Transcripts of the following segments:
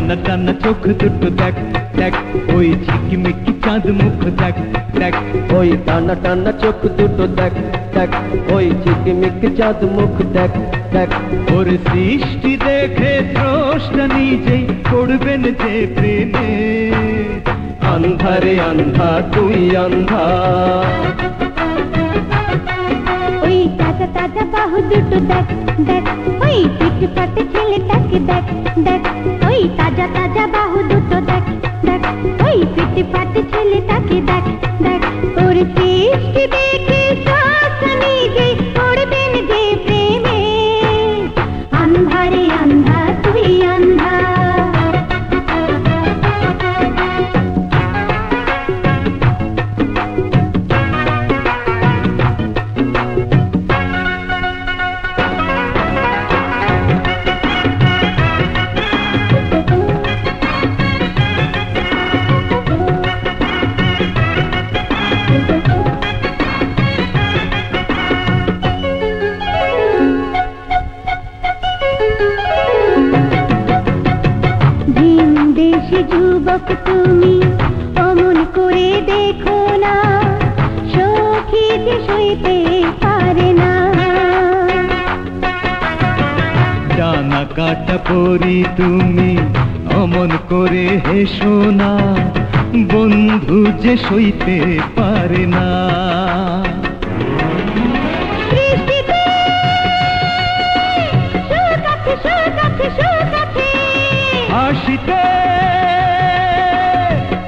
টানা টানা চোখ দুটো দেখ দেখ, ওই ঝিকিমিকি চাঁদ মুখ দেখ দেখ, ওই টানা টানা চোখ দুটো দেখ দেখ, ওই ঝিকিমিকি চাঁদ মুখ দেখ দেখ। ওর সৃষ্টি দেখে স্রষ্টা নিজেই পড়বেন যে প্রেমে। আন্ধারে আন্ধা তুই আন্ধা, ওই তাজা তাজা বাহু দুটো দেখ দেখ, ওই পিটপাটে ছেলেটাকে দেখ দেখ, ওই তাজা তাজা বাহু দুটো দেখ দেখ, ওই পিটপাটে ছেলেটাকে দেখ দেখ। ওর সৃষ্টি দেখে স্রষ্টা নিজেই পড়বেন যে প্রেমে। আন্ধারে আন্ধা তুই আন্ধা। দেশি যুবক তুমি অমন করে দেখো না, সখী যে সইতে পারে না। ডানা কাটা পরি তুমি অমন করে হেসো না, বন্ধু যে সইতে পারে না। বৃষ্টিতে সুখ আছে সুখ আছে সুখ আছে, হাসিতে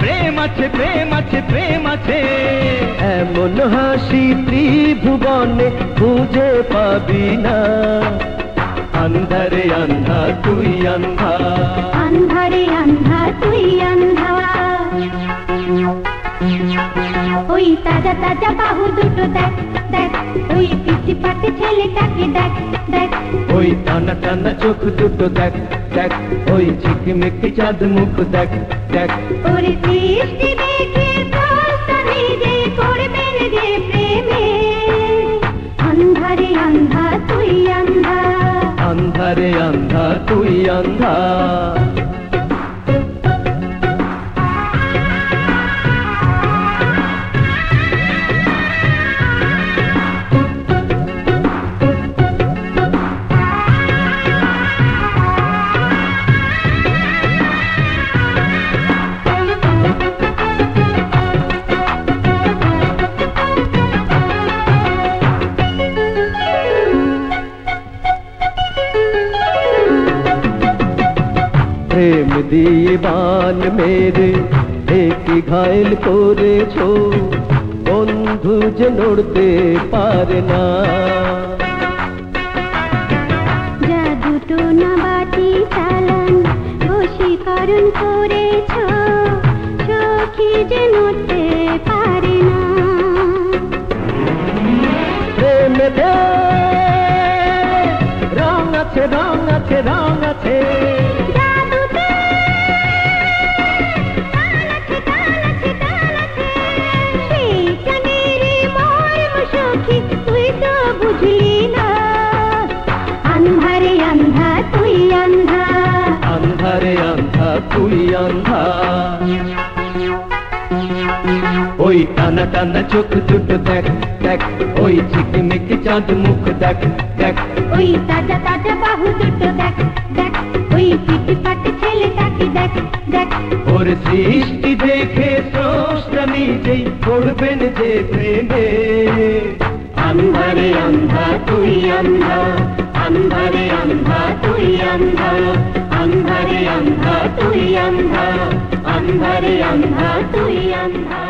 প্রেম আছে প্রেম আছে প্রেম আছে। এমন হাসি ত্রিভুবনে খুঁজে পাবি না। আন্ধারে আন্ধা তুই আন্ধা, আন্ধারে আন্ধা তুই আন্ধা। ওই তাজা তাজা বাহু দুটো দেখ দেখ, ওই পিটপাটে ছেলেটাকে দেখ দেখ, ওই টানা টানা চোখ দুটো দেখ দেখ, ওই ঝিকিমিকি চাঁদ মুখ দেখ দেখ। ওর সৃষ্টি দেখে স্রষ্টা নিজেই পড়বেন যে প্রেমে। আন্ধারে আন্ধা তুই আন্ধা, আন্ধারে আন্ধা তুই আন্ধা। প্রেম দিয়ে বান মেরে একে ঘায়েল করেছো, বন্ধু যে নড়তে পারে না। জাদু না বাটি চালান বশীকরণ করেছ, সখী যে নড়তে পারে না। প্রেমেতে রং আছে রং আছে রং আছে, আন্ধারে আন্ধা তুই আন্ধা, আন্ধারে আন্ধা তুই আন্ধা। ওই টানা টানা চোখ দুটো দেখ দেখ, ওই ঝিকিমিকি চাঁদ মুখ দেখ দেখ, ওই তাজা তাজা বাহু দুটো দেখ দেখ, ওই পিটপাটে ছেলেটাকে দেখ দেখ। ওর সৃষ্টি দেখে স্রষ্টা নিজেই পড়বেন যে প্রেমে। আন্ধারে আন্ধা তুই আন্ধা, আন্ধারে আন্ধা তুই আন্ধা, আন্ধারে আন্ধা তুই আন্ধা, আন্ধারে আন্ধা তুই আন্ধা।